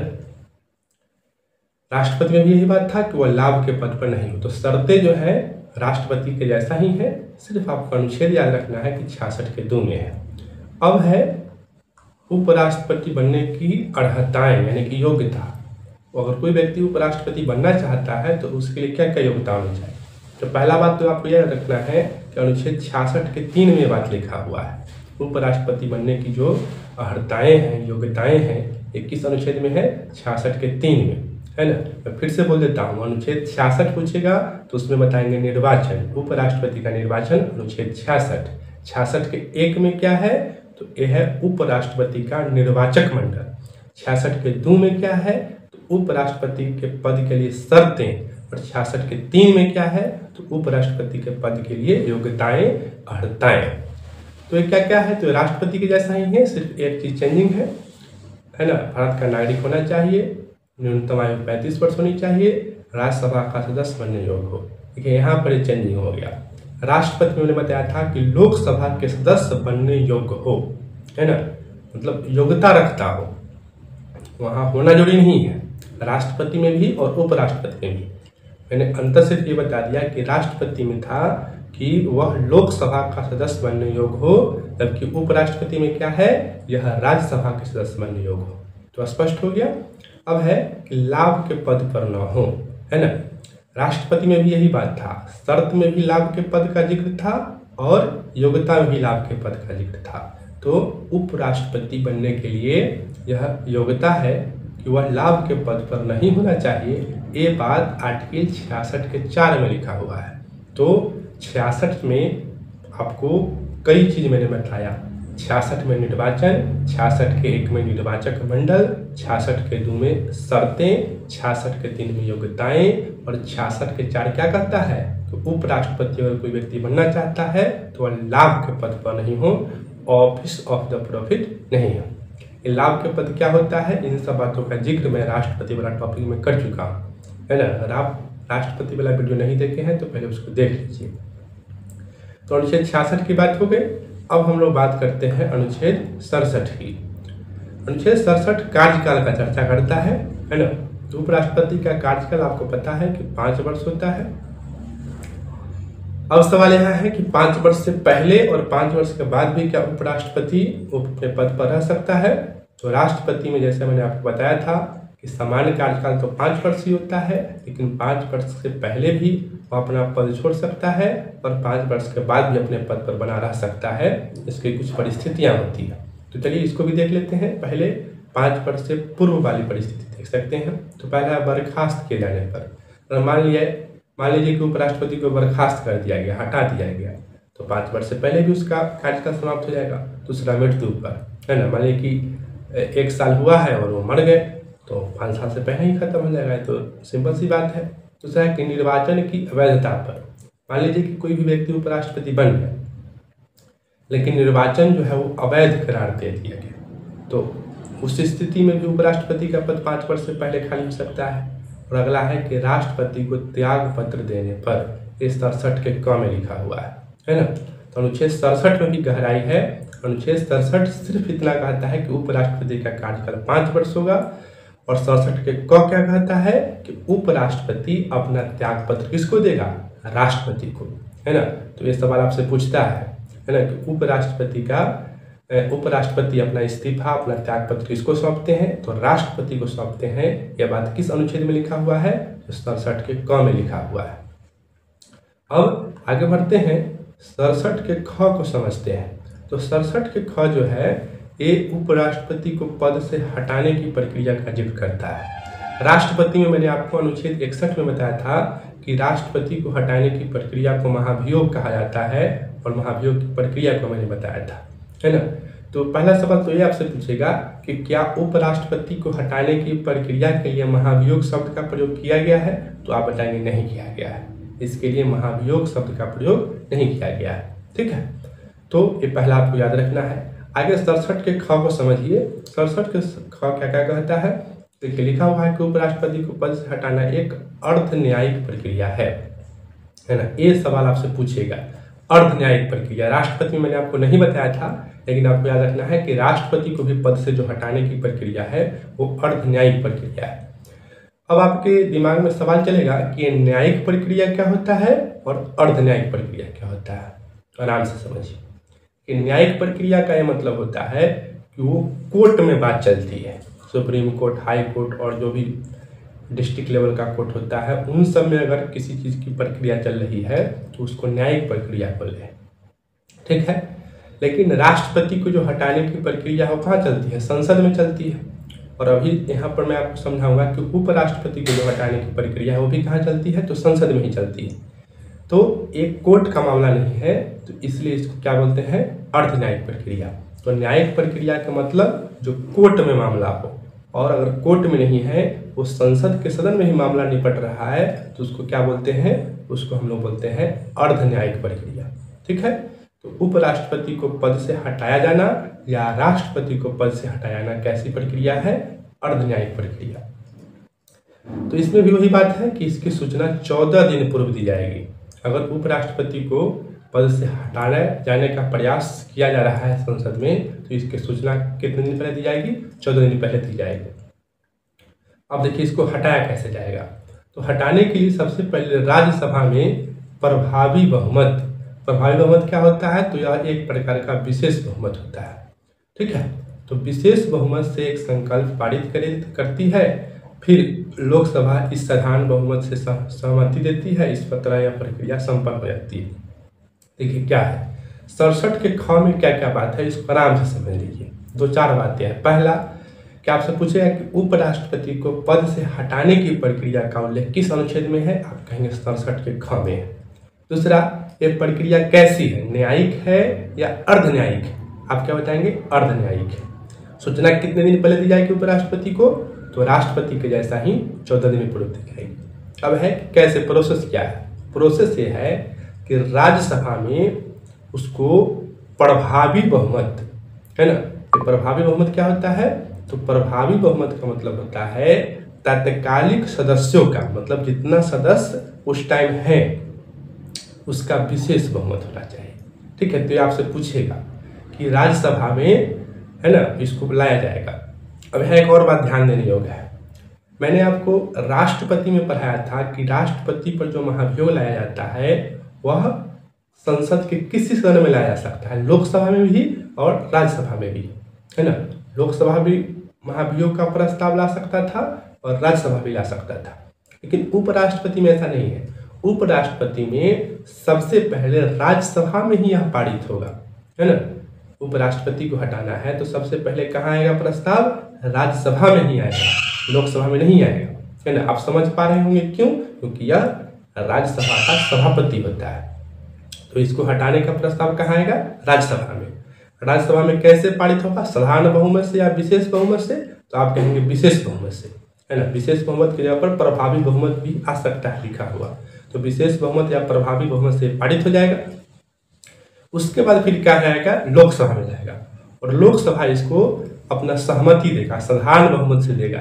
राष्ट्रपति में भी यही बात था कि वह लाभ के पद पर नहीं हो। तो शर्तें जो है राष्ट्रपति के जैसा ही है, सिर्फ आपको अनुच्छेद याद रखना है कि 66 के 2 में है। अब है उपराष्ट्रपति बनने की अर्हताएं यानी कि योग्यता। अगर कोई व्यक्ति उपराष्ट्रपति बनना चाहता है तो उसके लिए क्या क्या योग्यता होनी चाहिए। तो पहला बात तो आपको याद रखना है कि अनुच्छेद 66 के 3 में बात लिखा हुआ है। उपराष्ट्रपति बनने की जो अर्हताएं हैं, योग्यताएं हैं, 21 अनुच्छेद में है, 66 के 3 में, है ना। मैं फिर से बोल देता हूँ, अनुच्छेद 66 पूछेगा तो उसमें बताएंगे निर्वाचन, उपराष्ट्रपति का निर्वाचन अनुच्छेद 66। 66 के 1 में क्या है, तो यह है उपराष्ट्रपति का निर्वाचक मंडल। 66 के 2 में क्या है, तो उपराष्ट्रपति के पद के लिए शर्तें। और 66 के 3 में क्या है, तो उपराष्ट्रपति के पद के लिए योग्यताएं, अर्हताएं। तो ये क्या क्या है, तो राष्ट्रपति के जैसा ही है, सिर्फ एक चीज चेंजिंग है ना। भारत का नागरिक होना चाहिए, न्यूनतम आयु 35 वर्ष होनी चाहिए, राज्यसभा का सदस्य बनने योग्य हो। देखिए यहाँ पर चेंजिंग हो गया। राष्ट्रपति में बताया था कि लोकसभा के सदस्य बनने योग्य हो, है ना, मतलब योग्यता रखता हो, वहाँ होना जरूरी नहीं है। राष्ट्रपति में भी और उपराष्ट्रपति में भी मैंने अंतर सिर्फ ये बता दिया कि राष्ट्रपति में था कि वह लोकसभा का सदस्य बनने योग्य हो, जबकि उपराष्ट्रपति में क्या है, यह राज्यसभा के सदस्य बनने योग्य हो। तो स्पष्ट हो गया। अब है कि लाभ के पद पर न हो, है ना। राष्ट्रपति में भी यही बात था, शर्त में भी लाभ के पद का जिक्र था और योग्यता में भी लाभ के पद का जिक्र था। तो उपराष्ट्रपति बनने के लिए यह योग्यता है कि वह लाभ के पद पर नहीं होना चाहिए। ये बात आर्टिकल 66 के 4 में लिखा हुआ है। तो 66 में आपको कई चीज मैंने बताया। 66 में निर्वाचन, 66 के 1 में निर्वाचक मंडल, 66 के 2 में शर्तें, 66 के 3 में योग्यताएं और 66 के 4 क्या कहता है, तो उपराष्ट्रपति अगर कोई व्यक्ति बनना चाहता है तो वह लाभ के पद पर नहीं हो, ऑफिस ऑफ द प्रॉफिट नहीं हो। ये लाभ के पद क्या होता है, इन सब बातों का जिक्र मैं राष्ट्रपति वाला टॉपिक में कर चुका हूँ, है ना। अगर आप राष्ट्रपति वाला वीडियो नहीं देखे हैं तो पहले उसको देख लीजिए। तो अनुच्छेद 66 की बात हो गई। अब हम लोग बात करते हैं अनुच्छेद 67 की। अनुच्छेद 67 कार्यकाल का चर्चा करता है ना। तो उपराष्ट्रपति का कार्यकाल आपको पता है कि 5 वर्ष होता है। अब सवाल यहाँ है कि 5 वर्ष से पहले और 5 वर्ष के बाद भी क्या उपराष्ट्रपति अपने पद पर रह सकता है। तो राष्ट्रपति में जैसे मैंने आपको बताया था कि सामान्य कार्यकाल तो 5 वर्ष ही होता है, लेकिन 5 वर्ष से पहले भी वो अपना पद छोड़ सकता है और 5 वर्ष के बाद भी अपने पद पर बना रह सकता है। इसकी कुछ परिस्थितियाँ होती हैं। तो चलिए इसको भी देख लेते हैं। पहले 5 वर्ष से पूर्व वाली परिस्थिति देख सकते हैं। तो पहला बर्खास्त किए जाने पर मान लीजिए कि उपराष्ट्रपति को बर्खास्त कर दिया गया, हटा दिया गया, तो 5 वर्ष से पहले भी उसका कार्यकाल समाप्त हो जाएगा। दूसरा मृत्यु पर, है ना, मान लीजिए कि 1 साल हुआ है और वो मर गए तो 5 साल से पहले ही खत्म हो जाएगा। तो सिंपल सी बात है। दूसरा है कि निर्वाचन की अवैधता पर, मान लीजिए कि कोई भी व्यक्ति उपराष्ट्रपति बन गया लेकिन निर्वाचन जो है वो अवैध करार दे दिया गया, तो उस स्थिति में भी उपराष्ट्रपति का पद 5 वर्ष से पहले खाली हो सकता है। और अगला है कि राष्ट्रपति को त्याग पत्र देने पर, इस 67 के क में लिखा हुआ है ना। तो अनुच्छेद 67 में भी गहराई है। अनुच्छेद 67 सिर्फ इतना कहता है कि उपराष्ट्रपति का कार्यकाल 5 वर्ष होगा, और 67 के क क्या कहता है कि उपराष्ट्रपति अपना त्याग पत्र किसको देगा, राष्ट्रपति को, है ना। तो ये सवाल आपसे पूछता है ना कि उपराष्ट्रपति अपना इस्तीफा, अपना त्याग पत्र किसको सौंपते हैं, तो राष्ट्रपति को सौंपते हैं। यह बात किस अनुच्छेद में लिखा हुआ है, तो 67 के क में लिखा हुआ है। अब आगे बढ़ते हैं, 67 के ख को समझते हैं। तो 67 के ख जो है ये उपराष्ट्रपति को पद से हटाने की प्रक्रिया का जिक्र करता है। राष्ट्रपति में मैंने आपको अनुच्छेद 61 में बताया था कि राष्ट्रपति को हटाने की प्रक्रिया को महाभियोग कहा जाता है, और महाभियोग की प्रक्रिया को मैंने बताया था, है ना। तो पहला सवाल तो ये आपसे पूछेगा कि क्या उपराष्ट्रपति को हटाने की प्रक्रिया के लिए महाभियोग शब्द का प्रयोग किया गया है, तो आप बताएंगे नहीं किया गया है। इसके लिए महाभियोग शब्द का प्रयोग नहीं किया गया है, ठीक है। तो ये पहला आपको याद रखना है। आगे 67 के ख को समझिए। 67 के ख क्या क्या कहता है, देखिए लिखा हुआ है कि उपराष्ट्रपति को पद से हटाना एक अर्ध न्यायिक प्रक्रिया है ना। ये सवाल आपसे पूछेगा, अर्ध न्यायिक प्रक्रिया। राष्ट्रपति मैंने आपको नहीं बताया था, लेकिन आपको याद रखना है कि राष्ट्रपति को भी पद से जो हटाने की प्रक्रिया है वो अर्ध न्यायिक प्रक्रिया है। अब आपके दिमाग में सवाल चलेगा कि न्यायिक प्रक्रिया क्या होता है और अर्ध न्यायिक प्रक्रिया क्या होता है। आराम से समझिए कि न्यायिक प्रक्रिया का यह मतलब होता है कि वो कोर्ट में बात चलती है, सुप्रीम कोर्ट, हाई कोर्ट और जो भी डिस्ट्रिक्ट लेवल का कोर्ट होता है, उन सब में अगर किसी चीज़ की प्रक्रिया चल रही है तो उसको न्यायिक प्रक्रिया बोलते हैं, ठीक है। लेकिन राष्ट्रपति को जो हटाने की प्रक्रिया है वो कहाँ चलती है, संसद में चलती है। और अभी यहाँ पर मैं आपको समझाऊंगा कि उपराष्ट्रपति को जो हटाने की प्रक्रिया है वो भी कहाँ चलती है, तो संसद में ही चलती है। तो एक कोर्ट का मामला नहीं है, तो इसलिए इसको क्या बोलते हैं, अर्ध न्यायिक प्रक्रिया। तो न्यायिक प्रक्रिया का मतलब जो कोर्ट में मामला हो, और अगर कोर्ट में नहीं है, वो संसद के सदन में ही मामला निपट रहा है, तो उसको क्या बोलते हैं, उसको हम लोग बोलते हैं अर्ध न्यायिक प्रक्रिया, ठीक है। तो उपराष्ट्रपति को पद से हटाया जाना या राष्ट्रपति को पद से हटाया जाना कैसी प्रक्रिया है, अर्ध न्यायिक प्रक्रिया। तो इसमें भी वही बात है कि इसकी सूचना 14 दिन पूर्व दी जाएगी। अगर उपराष्ट्रपति को पद से हटाने जाने का प्रयास किया जा रहा है संसद में, तो इसकी सूचना कितने दिन पहले दी जाएगी, 14 दिन पहले दी जाएगी। अब देखिए इसको हटाया कैसे जाएगा। तो हटाने के लिए सबसे पहले राज्यसभा में प्रभावी बहुमत क्या होता है, तो यह एक प्रकार का विशेष बहुमत होता है, ठीक है। तो विशेष बहुमत से एक संकल्प पारित करती है, फिर लोकसभा इस साधारण बहुमत से सहमति देती है, इस पत्र या प्रक्रिया संपन्न हो जाती है। देखिए क्या है 67 के ख में क्या क्या बात है, इसको आराम से समझ लीजिए। 2-4 बातें हैं। पहला क्या आपसे पूछेगा कि उपराष्ट्रपति को पद से हटाने की प्रक्रिया का उल्लेख किस अनुच्छेद में है, आप कहेंगे 67 के ख में है। दूसरा, ये प्रक्रिया कैसी है, न्यायिक है या अर्ध न्यायिक है, आप क्या बताएंगे, अर्ध न्यायिक है। सूचना कितने दिन पहले दी जाएगी उपराष्ट्रपति को, तो राष्ट्रपति के जैसा ही 14 दिन पूर्व दी जाएगी। अब है कि कैसे, प्रोसेस क्या है। प्रोसेस ये है कि राज्यसभा में उसको प्रभावी बहुमत, है ना। प्रभावी बहुमत क्या होता है, तो प्रभावी बहुमत का मतलब होता है तत्कालिक सदस्यों का, मतलब जितना सदस्य उस टाइम है उसका विशेष बहुमत होना चाहिए। ठीक है, तो ये आपसे पूछेगा कि राज्यसभा में, है ना, इसको बुलाया जाएगा। अब है एक और बात ध्यान देने योग्य है, मैंने आपको राष्ट्रपति में पढ़ाया था कि राष्ट्रपति पर जो महाभियोग लाया जाता है वह संसद के किसी सदन में लाया जा सकता है, लोकसभा में भी और राज्यसभा में भी, है ना। लोकसभा भी महाभियोग का प्रस्ताव ला सकता था और राज्यसभा भी ला सकता था, लेकिन उपराष्ट्रपति में ऐसा नहीं है। उपराष्ट्रपति में सबसे पहले राज्यसभा में ही यह पारित होगा, है ना। उपराष्ट्रपति को हटाना है तो सबसे पहले कहाँ आएगा प्रस्ताव? राज्यसभा में ही आएगा, लोकसभा में नहीं आएगा, है ना। आप समझ पा रहे होंगे क्यों? क्योंकि यह राज्यसभा का सभापति होता है। तो इसको हटाने का प्रस्ताव कहाँ आएगा? राज्यसभा में। राज्यसभा में कैसे पारित होगा? साधारण बहुमत से या विशेष बहुमत से? तो आप कहेंगे विशेष बहुमत से, है ना। विशेष बहुमत की जगह पर प्रभावी बहुमत भी आ सकता है लिखा हुआ, तो विशेष बहुमत या प्रभावी बहुमत से पारित हो जाएगा। उसके बाद फिर क्या जाएगा? लोकसभा में जाएगा, और लोकसभा इसको अपना सहमति देगा, साधारण बहुमत से देगा।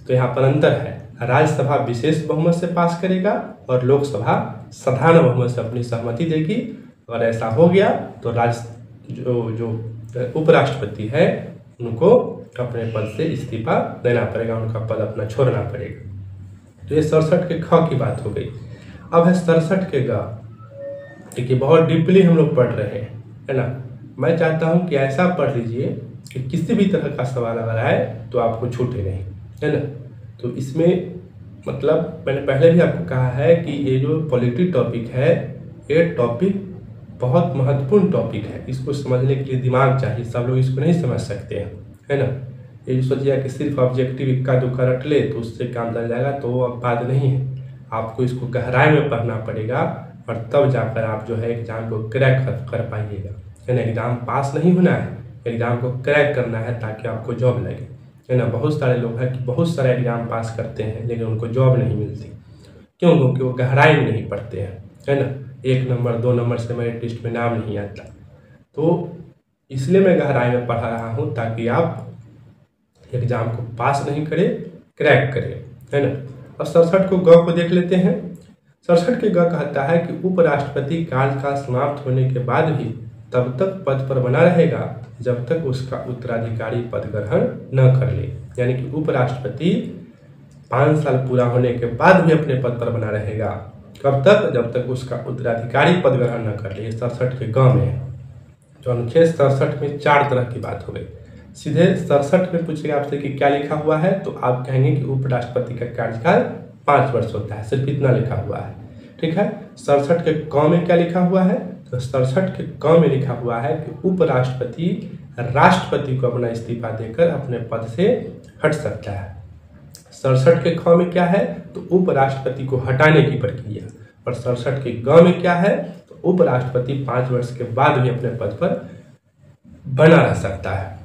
तो यहाँ पर अंतर है, राज्यसभा विशेष बहुमत से पास करेगा और लोकसभा साधारण बहुमत से अपनी सहमति देगी। अगर ऐसा हो गया तो जो उपराष्ट्रपति है उनको अपने पद से इस्तीफा देना पड़ेगा, उनका पद अपना छोड़ना पड़ेगा। तो ये 67 के ख की बात हो गई। अब है 67 के ग। देखिए बहुत डीपली हम लोग पढ़ रहे हैं, है ना। मैं चाहता हूँ कि ऐसा पढ़ लीजिए कि किसी भी तरह का सवाल अगर आए तो आपको छूटे नहीं, है ना। तो इसमें मतलब मैंने पहले भी आपको कहा है कि ये जो पॉलिटी टॉपिक है, ये टॉपिक बहुत महत्वपूर्ण टॉपिक है। इसको समझने के लिए दिमाग चाहिए, सब लोग इसको नहीं समझ सकते हैं, है ना। ये जो सोचिए कि सिर्फ ऑब्जेक्टिव इक्का दुक्का रट ले तो उससे काम चल जाएगा, तो वो अब बात नहीं है। आपको इसको गहराई में पढ़ना पड़ेगा और तब जाकर आप जो है एग्जाम को क्रैक कर पाइएगा, है ना। एग्जाम पास नहीं होना है, एग्जाम को क्रैक करना है ताकि आपको जॉब लगे, है ना। बहुत सारे लोग हैं कि बहुत सारे एग्जाम पास करते हैं लेकिन उनको जॉब नहीं मिलती। क्यों? क्योंकि वो गहराई में नहीं पढ़ते हैं, है ना। 1 नंबर 2 नंबर से मेरिट लिस्ट में नाम नहीं आता, तो इसलिए मैं गहराई में पढ़ा रहा हूँ ताकि आप एग्जाम को पास नहीं करें, क्रैक करें, है ना। अब 67 को ग को देख लेते हैं। 67 के ग कहता है कि उपराष्ट्रपति कार्यकाल समाप्त होने के बाद भी तब तक पद पर बना रहेगा जब तक उसका उत्तराधिकारी पद ग्रहण न कर ले। यानी कि उपराष्ट्रपति 5 साल पूरा होने के बाद भी अपने पद पर बना रहेगा। कब तक? जब तक उसका उत्तराधिकारी पद ग्रहण न कर ले। 67 के ग में है। जो अनुच्छेद 67 में 4 तरह की बात हो गई। सीधे 67 में पूछेगा आपसे कि क्या लिखा हुआ है, तो आप कहेंगे कि उपराष्ट्रपति का कार्यकाल 5 वर्ष होता है, सिर्फ इतना लिखा हुआ है। ठीक है। 67 के क में क्या लिखा हुआ है? तो 67 के क में लिखा हुआ है कि उपराष्ट्रपति राष्ट्रपति को अपना इस्तीफा देकर अपने पद से हट सकता है। 67 के ख में क्या है? तो उपराष्ट्रपति को हटाने की प्रक्रिया। और 67 के ग में क्या है? तो उपराष्ट्रपति 5 वर्ष के बाद भी अपने पद पर बना रह सकता है।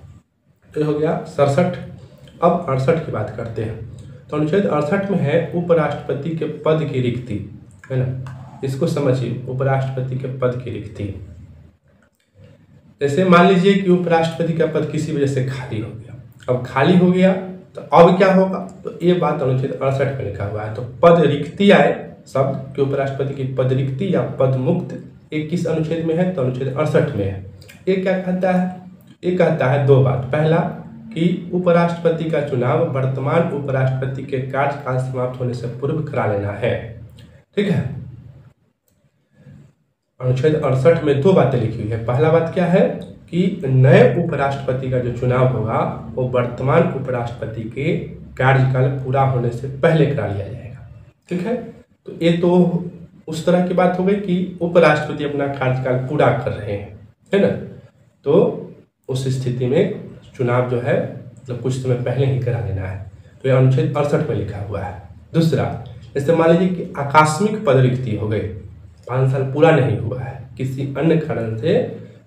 तो हो गया 67। अब 68 की बात करते हैं। तो अनुच्छेद 68 में है उपराष्ट्रपति के पद की रिक्ति, है ना। इसको समझिए, उपराष्ट्रपति के पद की रिक्ति। जैसे मान लीजिए कि उपराष्ट्रपति का पद किसी वजह से खाली हो गया। अब खाली हो गया तो अब क्या होगा? तो ये बात अनुच्छेद 68 में लिखा हुआ है। तो पद रिक्ति आए शब्द कि उपराष्ट्रपति की पद रिक्ति या पद मुक्त, ये किस अनुच्छेद में है? तो अनुच्छेद 68 में है। ये क्या कहता है? ये कहता है 2 बात। पहला कि उपराष्ट्रपति का चुनाव वर्तमान उपराष्ट्रपति के कार्यकाल समाप्त होने से पूर्व करा लेना है। ठीक है। अनुच्छेद 68 में 2 बातें लिखी हुई है। पहला बात क्या है कि नए उपराष्ट्रपति का जो चुनाव होगा वो वर्तमान उपराष्ट्रपति के कार्यकाल पूरा होने से पहले करा लिया जाएगा। ठीक है। तो ये तो उस तरह की बात हो गई कि उपराष्ट्रपति अपना कार्यकाल पूरा कर रहे हैं, है ना। तो उस स्थिति में चुनाव जो है मतलब कुछ समय पहले ही करा लेना है। तो यह अनुच्छेद 68 में लिखा हुआ है। दूसरा, जैसे मान लीजिए कि आकस्मिक पद रिक्ति हो गई, 5 साल पूरा नहीं हुआ है किसी अन्य कारण से,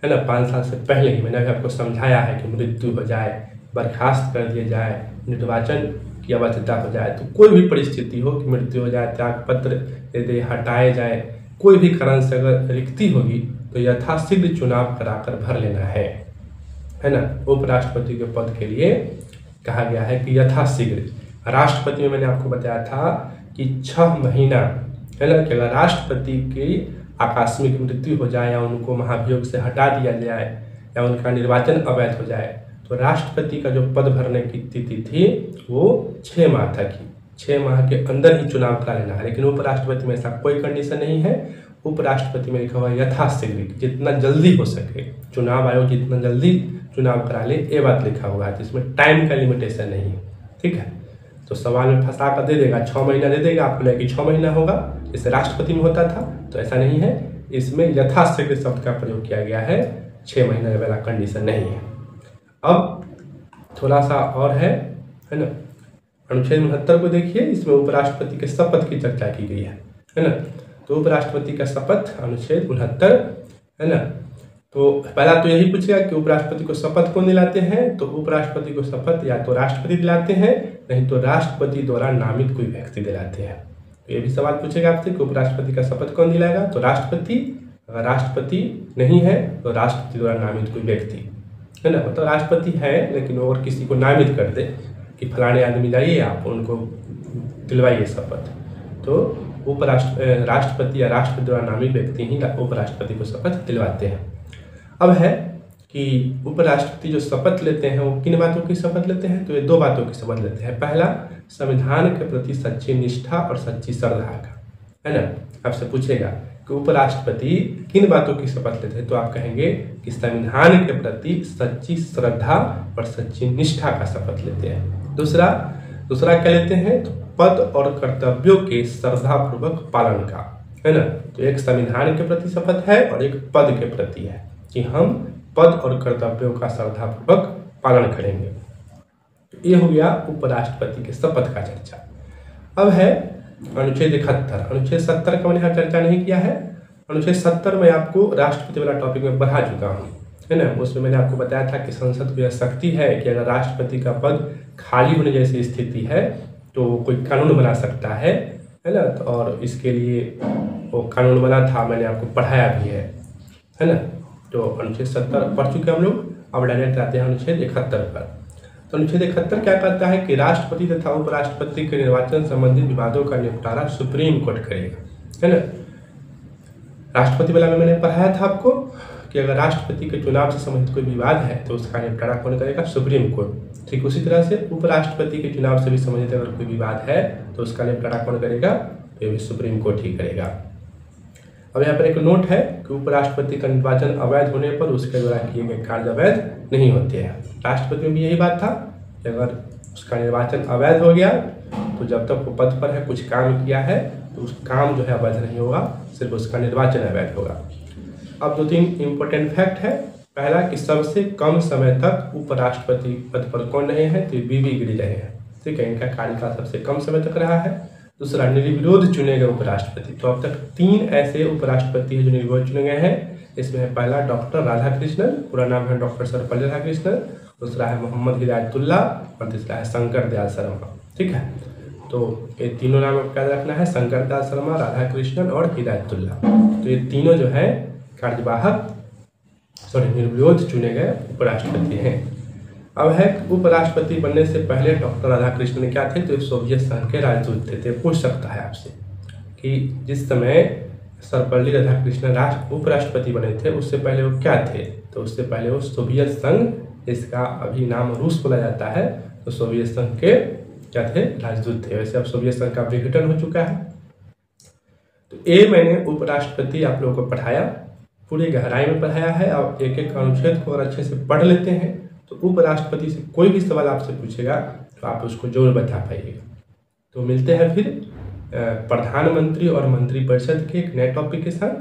है ना। 5 साल से पहले ही मैंने आपको समझाया है कि मृत्यु हो जाए, बर्खास्त कर दिए जाए, निर्वाचन की अवैधता हो जाए, तो कोई भी परिस्थिति हो कि मृत्यु हो जाए, त्यागपत्र यदि हटाए जाए, कोई भी कारण से अगर रिक्ति होगी तो यथाशीघ्र चुनाव कराकर भर लेना है ना। उपराष्ट्रपति के पद के लिए कहा गया है कि यथाशीघ्र। राष्ट्रपति में मैंने आपको बताया था कि 6 महीना, है ना, कि अगर राष्ट्रपति की आकस्मिक मृत्यु हो जाए या उनको महाभियोग से हटा दिया जाए या उनका निर्वाचन अवैध हो जाए तो राष्ट्रपति का जो पद भरने की तिथि थी वो 6 माह तक ही, 6 माह के अंदर ही चुनाव करा लेना है। लेकिन उपराष्ट्रपति में ऐसा कोई कंडीशन नहीं है। उपराष्ट्रपति में लिखा हुआ यथाशीघ्र, जितना जल्दी हो सके, चुनाव आयोग जितना जल्दी चुनाव करा ले, ये बात लिखा हुआ है। तो इसमें टाइम का लिमिटेशन नहीं है, ठीक है। तो सवाल में फंसा कर दे देगा 6 महीना दे देगा, आपको लगे कि 6 महीना होगा जैसे राष्ट्रपति में होता था, तो ऐसा नहीं है। इसमें यथाशीघ्र शब्द का प्रयोग किया गया है, 6 महीने वाला कंडीशन नहीं है। अब थोड़ा सा और है ना, अनुच्छेद 69 को देखिए, इसमें उपराष्ट्रपति के शपथ की चर्चा की गई है ना। तो उपराष्ट्रपति का शपथ अनुच्छेद 69, है ना। तो पहला तो यही पूछेगा कि उपराष्ट्रपति को शपथ कौन दिलाते हैं, तो उपराष्ट्रपति को शपथ या तो राष्ट्रपति दिलाते हैं, नहीं तो राष्ट्रपति द्वारा नामित कोई व्यक्ति दिलाते हैं। तो ये भी सवाल पूछेगा आपसे कि उपराष्ट्रपति का शपथ कौन दिलाएगा, तो राष्ट्रपति। अगर राष्ट्रपति नहीं है तो राष्ट्रपति द्वारा नामित कोई व्यक्ति, है ना। मतलब राष्ट्रपति है लेकिन वो और किसी को नामित कर दे कि फलाने आदमी जाइए आप उनको दिलवाइए शपथ, तो राष्ट्रपति या राष्ट्रपति द्वारा नामित व्यक्ति ही उपराष्ट्रपति को शपथ दिलवाते हैं। अब है कि उपराष्ट्रपति जो शपथ लेते हैं वो किन बातों की शपथ लेते हैं, तो ये 2 बातों की शपथ लेते हैं। पहला, संविधान के प्रति सच्ची निष्ठा और सच्ची श्रद्धा का, है ना। आपसे पूछेगा कि उपराष्ट्रपति किन बातों की शपथ लेते हैं, तो आप कहेंगे कि संविधान के प्रति सच्ची श्रद्धा और सच्ची निष्ठा का शपथ लेते हैं। दूसरा क्या लेते हैं, तो पद और कर्तव्यों के श्रद्धापूर्वक पालन का, है ना। तो एक संविधान के प्रति शपथ है और एक पद के प्रति है कि हम पद और कर्तव्यों का श्रद्धापूर्वक पालन करेंगे। तो ये हो गया उपराष्ट्रपति के शपथ का चर्चा। अब है अनुच्छेद 71। अनुच्छेद 70 का मैंने यहाँ चर्चा नहीं किया है। अनुच्छेद 70 में आपको राष्ट्रपति वाला टॉपिक में बढ़ा चुका हूँ, है ना। उसमें मैंने आपको बताया था कि संसद को यह शक्ति है कि अगर राष्ट्रपति का पद खाली होने जैसी स्थिति है तो कोई कानून बना सकता है ना। तो और इसके लिए वो कानून बना था, मैंने आपको पढ़ाया भी है ना। तो अनुच्छेद 70 पढ़ चुके हम लोग। अब डायरेक्ट आते हैं अनुच्छेद 71 पर। तो अनुच्छेद 71 क्या कहता है कि राष्ट्रपति तथा उपराष्ट्रपति के निर्वाचन संबंधित विवादों का निपटारा सुप्रीम कोर्ट करेगा, है ना। राष्ट्रपति वाला में मैंने पढ़ाया था आपको कि अगर राष्ट्रपति के चुनाव से संबंधित कोई विवाद है तो उसका निपटारा कौन करेगा, सुप्रीम कोर्ट। ठीक उसी तरह से उपराष्ट्रपति के चुनाव से भी संबंधित अगर कोई विवाद है तो उसका निपटारा कौन करेगा, ये भी सुप्रीम कोर्ट ही करेगा। अब यहाँ पर एक नोट है कि उपराष्ट्रपति का निर्वाचन अवैध होने पर उसके द्वारा किए गए कार्य अवैध नहीं होते हैं। राष्ट्रपति में भी यही बात था कि अगर उसका निर्वाचन अवैध हो गया तो जब तक वो पद पर है, कुछ काम किया है, तो उस काम जो है अवैध नहीं होगा, सिर्फ उसका निर्वाचन अवैध होगा। अब 2-3 इम्पोर्टेंट फैक्ट है। पहला कि सबसे कम समय तक उपराष्ट्रपति पद पर कौन रहे हैं, तो बीवी गिरी रहे हैं, ठीक है। इनका कार्यकाल सबसे कम समय तक रहा है। दूसरा, निर्विरोध चुने गए उपराष्ट्रपति। तो अब तक 3 ऐसे उपराष्ट्रपति हैं जो निर्विरोध चुने गए हैं। इसमें है पहला डॉक्टर राधाकृष्णन, पूरा नाम है डॉक्टर सर्वपल्ली राधाकृष्णन। दूसरा है मोहम्मद हिदायतुल्लाह और तीसरा है शंकर दयाल शर्मा, ठीक है। तो ये तीनों नाम आपको याद रखना है, शंकर दयाल शर्मा, राधाकृष्णन और हिदायतुल्लाह। तो ये तीनों जो है कार्यवाहक निर्विरोध चुने गए उपराष्ट्रपति हैं। अब है उपराष्ट्रपति बनने से पहले डॉक्टर राधाकृष्णन क्या थे, तो सोवियत संघ के राजदूत थे। पूछ सकता है आपसे कि जिस समय सर्वपल्ली राधाकृष्णन उपराष्ट्रपति बने थे उससे पहले वो क्या थे, तो उससे पहले वो सोवियत संघ, इसका अभी नाम रूस बोला जाता है, तो सोवियत संघ के क्या थे, राजदूत थे। वैसे अब सोवियत संघ का विघटन हो चुका है। तो ये मैंने उपराष्ट्रपति आप लोगों को पढ़ाया, पूरी गहराई में पढ़ाया है। अब एक एक अनुच्छेद को अगर अच्छे से पढ़ लेते हैं तो उपराष्ट्रपति से कोई भी सवाल आपसे पूछेगा तो आप उसको जरूर बता पाइएगा। तो मिलते हैं फिर प्रधानमंत्री और मंत्रिपरिषद के एक नए टॉपिक के साथ।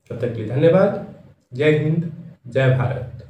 तब तक के लिए धन्यवाद। जय हिंद, जय भारत।